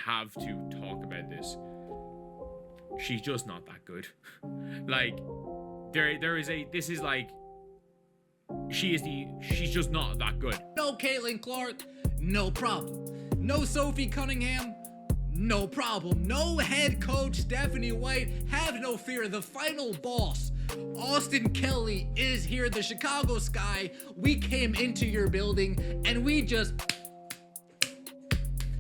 have to talk about this. She's just not that good. Like, she's just not that good. No Caitlin Clark, no problem. No Sophie Cunningham, no problem. No head coach Stephanie White, have no fear. The final boss, Austin Kelly, is here. The Chicago Sky, we came into your building and we just...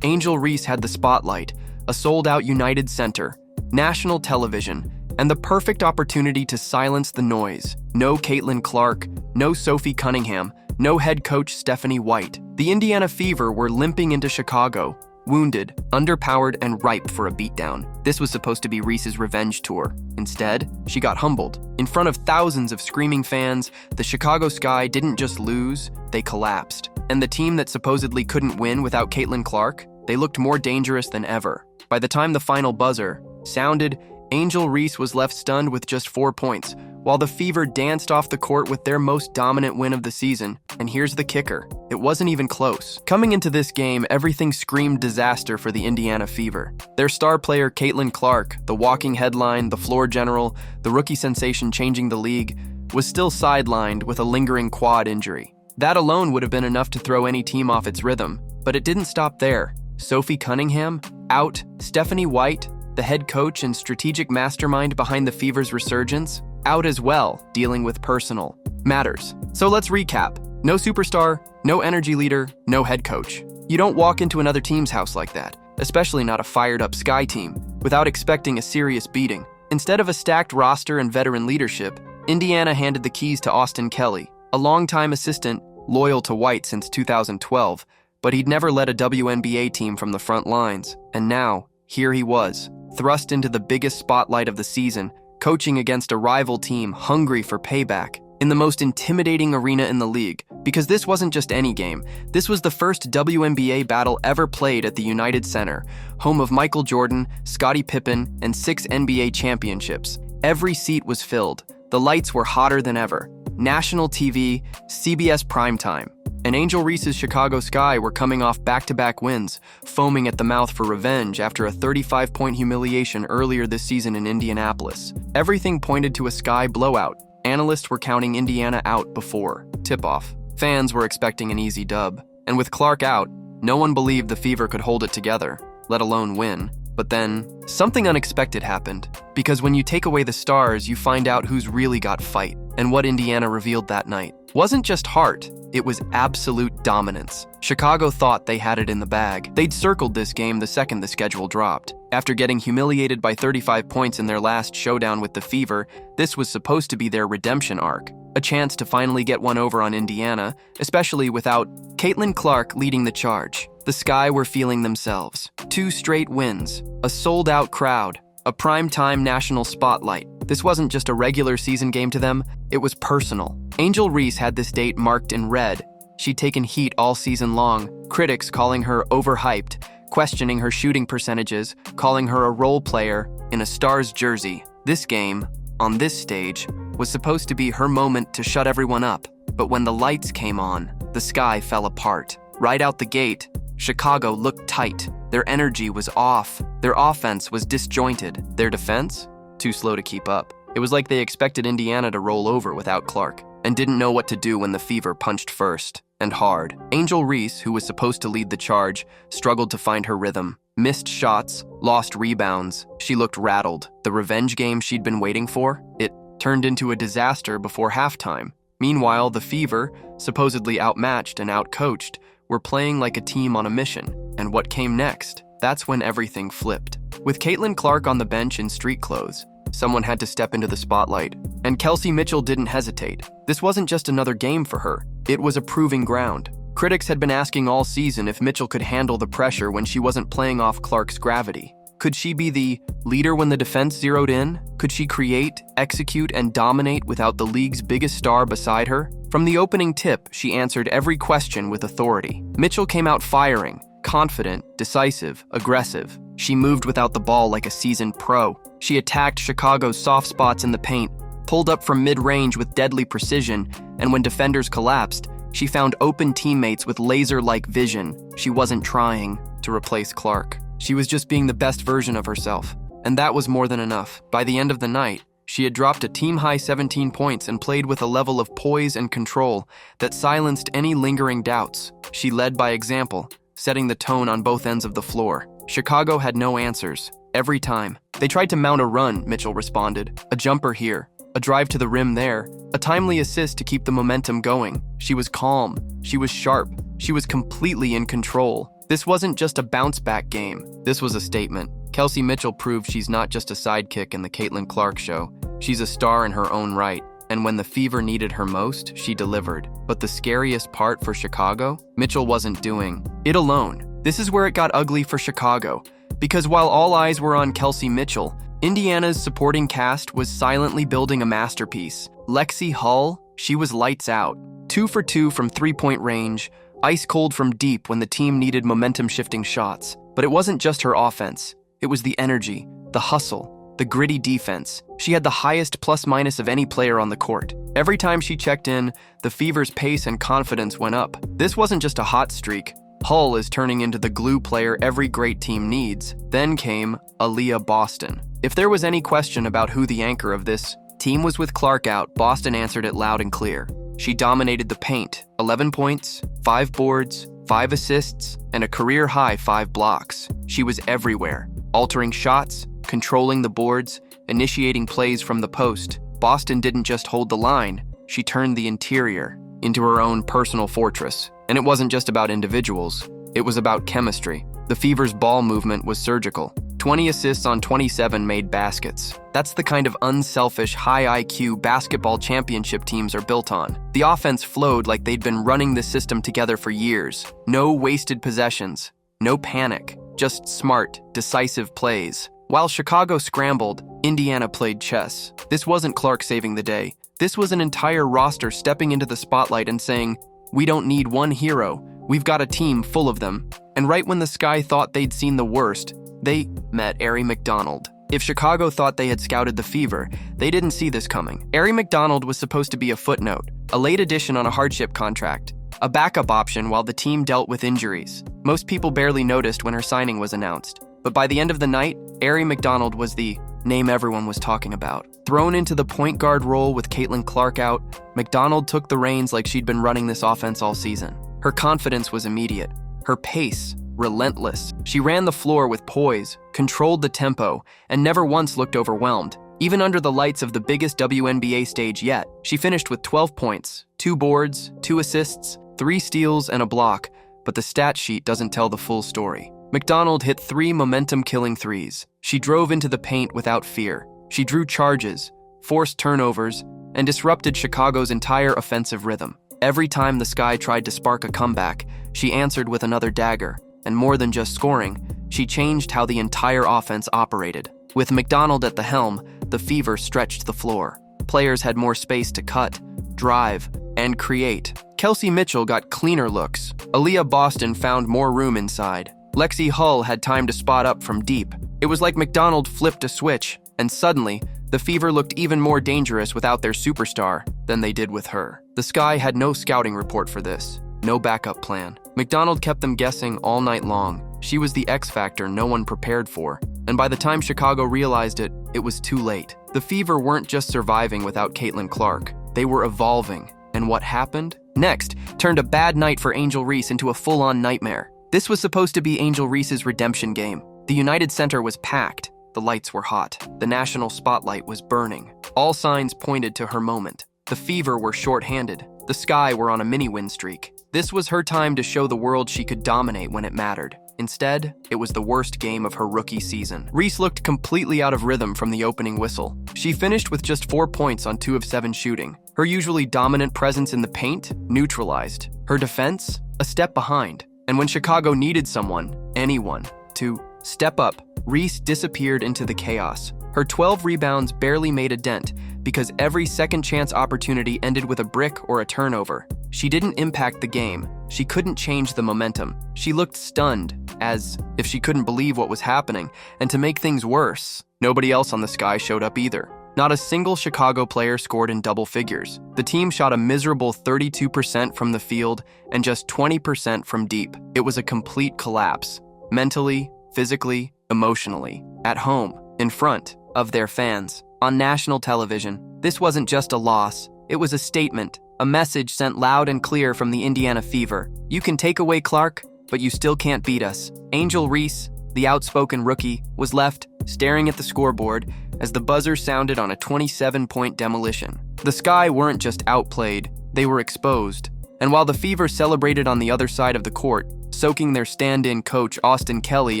Angel Reese had the spotlight, a sold-out United Center, national television, and the perfect opportunity to silence the noise. No Caitlin Clark, no Sophie Cunningham, no head coach Stephanie White. The Indiana Fever were limping into Chicago, wounded, underpowered, and ripe for a beatdown. This was supposed to be Reese's revenge tour. Instead, she got humbled. In front of thousands of screaming fans, the Chicago Sky didn't just lose, they collapsed. And the team that supposedly couldn't win without Caitlin Clark, they looked more dangerous than ever. By the time the final buzzer sounded, Angel Reese was left stunned with just 4 points, while the Fever danced off the court with their most dominant win of the season. And here's the kicker. It wasn't even close. Coming into this game, everything screamed disaster for the Indiana Fever. Their star player, Caitlin Clark, the walking headline, the floor general, the rookie sensation changing the league, was still sidelined with a lingering quad injury. That alone would have been enough to throw any team off its rhythm. But it didn't stop there. Sophie Cunningham, out. Stephanie White, the head coach and strategic mastermind behind the Fever's resurgence, out as well, dealing with personal matters. So let's recap. No superstar, no energy leader, no head coach. You don't walk into another team's house like that, especially not a fired-up Sky team, without expecting a serious beating. Instead of a stacked roster and veteran leadership, Indiana handed the keys to Austin Kelly, a longtime assistant loyal to White since 2012, but he'd never led a WNBA team from the front lines. And now, here he was, thrust into the biggest spotlight of the season, coaching against a rival team hungry for payback, in the most intimidating arena in the league. Because this wasn't just any game, this was the first WNBA battle ever played at the United Center, home of Michael Jordan, Scottie Pippen, and 6 NBA championships. Every seat was filled. The lights were hotter than ever. National TV, CBS primetime. And Angel Reese's Chicago Sky were coming off back-to-back wins, foaming at the mouth for revenge after a 35-point humiliation earlier this season in Indianapolis. Everything pointed to a Sky blowout. Analysts were counting Indiana out before tip-off. Fans were expecting an easy dub. And with Clark out, no one believed the Fever could hold it together, let alone win. But then, something unexpected happened. Because when you take away the stars, you find out who's really got fight. And what Indiana revealed that night wasn't just heart, it was absolute dominance. Chicago thought they had it in the bag. They'd circled this game the second the schedule dropped. After getting humiliated by 35 points in their last showdown with the Fever, this was supposed to be their redemption arc. A chance to finally get one over on Indiana, especially without Caitlin Clark leading the charge. The Sky were feeling themselves. 2 straight wins, a sold-out crowd, a prime-time national spotlight. This wasn't just a regular season game to them, it was personal. Angel Reese had this date marked in red. She'd taken heat all season long, critics calling her overhyped, questioning her shooting percentages, calling her a role player in a Stars jersey. This game, on this stage, was supposed to be her moment to shut everyone up. But when the lights came on, the Sky fell apart. Right out the gate, Chicago looked tight. Their energy was off. Their offense was disjointed. Their defense? Too slow to keep up. It was like they expected Indiana to roll over without Clark, and didn't know what to do when the Fever punched first, and hard. Angel Reese, who was supposed to lead the charge, struggled to find her rhythm. Missed shots, lost rebounds. She looked rattled. The revenge game she'd been waiting for? It turned into a disaster before halftime. Meanwhile, the Fever, supposedly outmatched and outcoached, were playing like a team on a mission. And what came next? That's when everything flipped. With Caitlin Clark on the bench in street clothes, someone had to step into the spotlight. And Kelsey Mitchell didn't hesitate. This wasn't just another game for her. It was a proving ground. Critics had been asking all season if Mitchell could handle the pressure when she wasn't playing off Clark's gravity. Could she be the leader when the defense zeroed in? Could she create, execute, and dominate without the league's biggest star beside her? From the opening tip, she answered every question with authority. Mitchell came out firing, confident, decisive, aggressive. She moved without the ball like a seasoned pro. She attacked Chicago's soft spots in the paint, pulled up from mid-range with deadly precision, and when defenders collapsed, she found open teammates with laser-like vision. She wasn't trying to replace Clark. She was just being the best version of herself. And that was more than enough. By the end of the night, she had dropped a team-high 17 points and played with a level of poise and control that silenced any lingering doubts. She led by example, setting the tone on both ends of the floor. Chicago had no answers. Every time. They tried to mount a run, Mitchell responded. A jumper here, a drive to the rim there, a timely assist to keep the momentum going. She was calm. She was sharp. She was completely in control. This wasn't just a bounce-back game. This was a statement. Kelsey Mitchell proved she's not just a sidekick in the Caitlin Clark show. She's a star in her own right. And when the Fever needed her most, she delivered. But the scariest part for Chicago? Mitchell wasn't doing it alone. This is where it got ugly for Chicago. Because while all eyes were on Kelsey Mitchell, Indiana's supporting cast was silently building a masterpiece. Lexi Hull, she was lights out. 2 for 2 from three-point range, ice cold from deep when the team needed momentum-shifting shots. But it wasn't just her offense. It was the energy, the hustle, the gritty defense. She had the highest plus-minus of any player on the court. Every time she checked in, the Fever's pace and confidence went up. This wasn't just a hot streak. Hull is turning into the glue player every great team needs. Then came Aaliyah Boston. If there was any question about who the anchor of this team was with Clark out, Boston answered it loud and clear. She dominated the paint, 11 points, 5 boards, 5 assists, and a career-high 5 blocks. She was everywhere, altering shots, controlling the boards, initiating plays from the post. Boston didn't just hold the line, she turned the interior into her own personal fortress. And it wasn't just about individuals, it was about chemistry. The Fever's ball movement was surgical. 20 assists on 27 made baskets. That's the kind of unselfish, high IQ basketball championship teams are built on. The offense flowed like they'd been running the system together for years. No wasted possessions, no panic, just smart, decisive plays. While Chicago scrambled, Indiana played chess. This wasn't Clark saving the day. This was an entire roster stepping into the spotlight and saying, "We don't need one hero. We've got a team full of them." And right when the Sky thought they'd seen the worst, they met Ary McDonald. If Chicago thought they had scouted the Fever, they didn't see this coming. Ary McDonald was supposed to be a footnote, a late addition on a hardship contract, a backup option while the team dealt with injuries. Most people barely noticed when her signing was announced. But by the end of the night, Ary McDonald was the name everyone was talking about. Thrown into the point guard role with Caitlin Clark out, McDonald took the reins like she'd been running this offense all season. Her confidence was immediate. Her pace, relentless. She ran the floor with poise, controlled the tempo, and never once looked overwhelmed. Even under the lights of the biggest WNBA stage yet, she finished with 12 points, 2 boards, 2 assists, 3 steals, and a block, but the stat sheet doesn't tell the full story. McDonald hit 3 momentum-killing threes. She drove into the paint without fear. She drew charges, forced turnovers, and disrupted Chicago's entire offensive rhythm. Every time the Sky tried to spark a comeback, she answered with another dagger. And more than just scoring, she changed how the entire offense operated. With McDonald at the helm, the Fever stretched the floor. Players had more space to cut, drive, and create. Kelsey Mitchell got cleaner looks. Aaliyah Boston found more room inside. Lexi Hull had time to spot up from deep. It was like McDonald flipped a switch, and suddenly, the Fever looked even more dangerous without their superstar than they did with her. The Sky had no scouting report for this, no backup plan. McDonald kept them guessing all night long. She was the X factor no one prepared for, and by the time Chicago realized it, it was too late. The Fever weren't just surviving without Caitlin Clark. They were evolving, and what happened? Next, turned a bad night for Angel Reese into a full-on nightmare. This was supposed to be Angel Reese's redemption game. The United Center was packed. The lights were hot. The national spotlight was burning. All signs pointed to her moment. The Fever were short-handed. The Sky were on a mini-win streak. This was her time to show the world she could dominate when it mattered. Instead, it was the worst game of her rookie season. Reese looked completely out of rhythm from the opening whistle. She finished with just 4 points on 2 of 7 shooting. Her usually dominant presence in the paint neutralized. Her defense, a step behind. And when Chicago needed someone, anyone, to step up, Reese disappeared into the chaos. Her 12 rebounds barely made a dent because every second chance opportunity ended with a brick or a turnover. She didn't impact the game. She couldn't change the momentum. She looked stunned, as if she couldn't believe what was happening. And to make things worse, nobody else on the Sky showed up either. Not a single Chicago player scored in double figures. The team shot a miserable 32% from the field and just 20% from deep. It was a complete collapse. Mentally, physically, emotionally, at home, in front of their fans, on national television. This wasn't just a loss, it was a statement, a message sent loud and clear from the Indiana Fever. You can take away Clark, but you still can't beat us. Angel Reese, the outspoken rookie, was left staring at the scoreboard as the buzzer sounded on a 27-point demolition. The Sky weren't just outplayed, they were exposed. And while the Fever celebrated on the other side of the court, soaking their stand-in coach Austin Kelly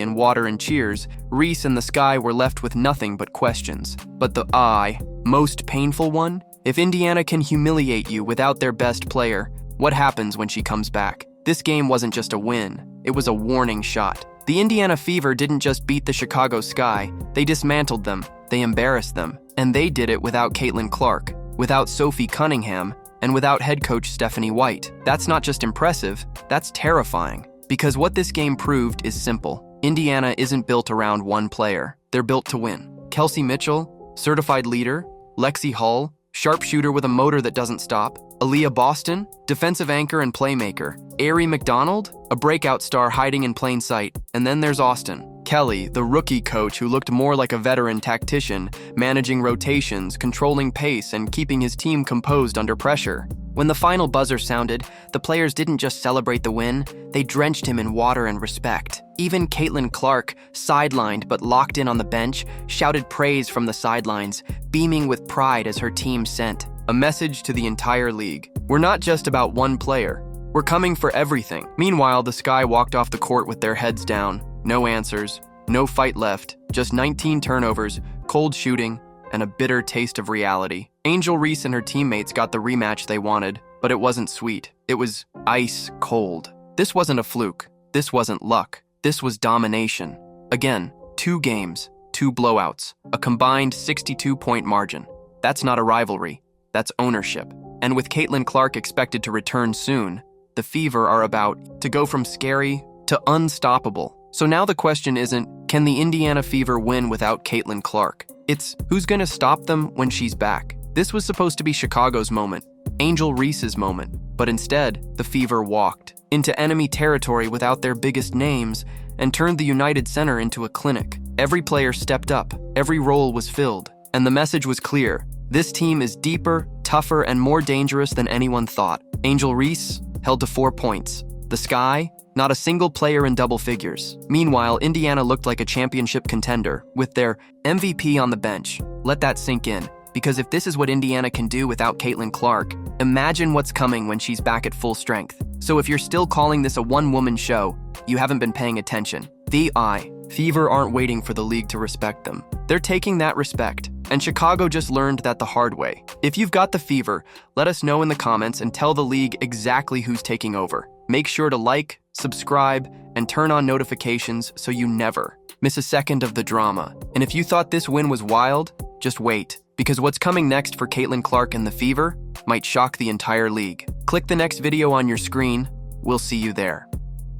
in water and cheers, Reese and the Sky were left with nothing but questions. But the most painful one? If Indiana can humiliate you without their best player, what happens when she comes back? This game wasn't just a win, it was a warning shot. The Indiana Fever didn't just beat the Chicago Sky, they dismantled them, they embarrassed them, and they did it without Caitlin Clark, without Sophie Cunningham, and without head coach Stephanie White. That's not just impressive, that's terrifying. Because what this game proved is simple. Indiana isn't built around one player, they're built to win. Kelsey Mitchell, certified leader, Lexi Hull, sharpshooter with a motor that doesn't stop, Aaliyah Boston, defensive anchor and playmaker, Ary McDonald, a breakout star hiding in plain sight, and then there's Austin Kelly, the rookie coach who looked more like a veteran tactician, managing rotations, controlling pace, and keeping his team composed under pressure. When the final buzzer sounded, the players didn't just celebrate the win, they drenched him in water and respect. Even Caitlin Clark, sidelined but locked in on the bench, shouted praise from the sidelines, beaming with pride as her team sent a message to the entire league. We're not just about one player, we're coming for everything. Meanwhile, the Sky walked off the court with their heads down. No answers, no fight left, just 19 turnovers, cold shooting, and a bitter taste of reality. Angel Reese and her teammates got the rematch they wanted, but it wasn't sweet. It was ice cold. This wasn't a fluke. This wasn't luck. This was domination. Again, 2 games, 2 blowouts, a combined 62-point margin. That's not a rivalry. That's ownership. And with Caitlin Clark expected to return soon, the Fever are about to go from scary to unstoppable. So now the question isn't, can the Indiana Fever win without Caitlin Clark? It's, who's gonna stop them when she's back? This was supposed to be Chicago's moment, Angel Reese's moment, but instead, the Fever walked into enemy territory without their biggest names and turned the United Center into a clinic. Every player stepped up, every role was filled, and the message was clear. This team is deeper, tougher, and more dangerous than anyone thought. Angel Reese held to 4 points. The Sky, not a single player in double figures. Meanwhile, Indiana looked like a championship contender, with their MVP on the bench. Let that sink in, because if this is what Indiana can do without Caitlin Clark, imagine what's coming when she's back at full strength. So if you're still calling this a one-woman show, you haven't been paying attention. The Fever aren't waiting for the league to respect them. They're taking that respect, and Chicago just learned that the hard way. If you've got the Fever, let us know in the comments and tell the league exactly who's taking over. Make sure to like, subscribe, and turn on notifications so you never miss a second of the drama. And if you thought this win was wild, just wait, because what's coming next for Caitlin Clark and the Fever might shock the entire league. Click the next video on your screen. We'll see you there.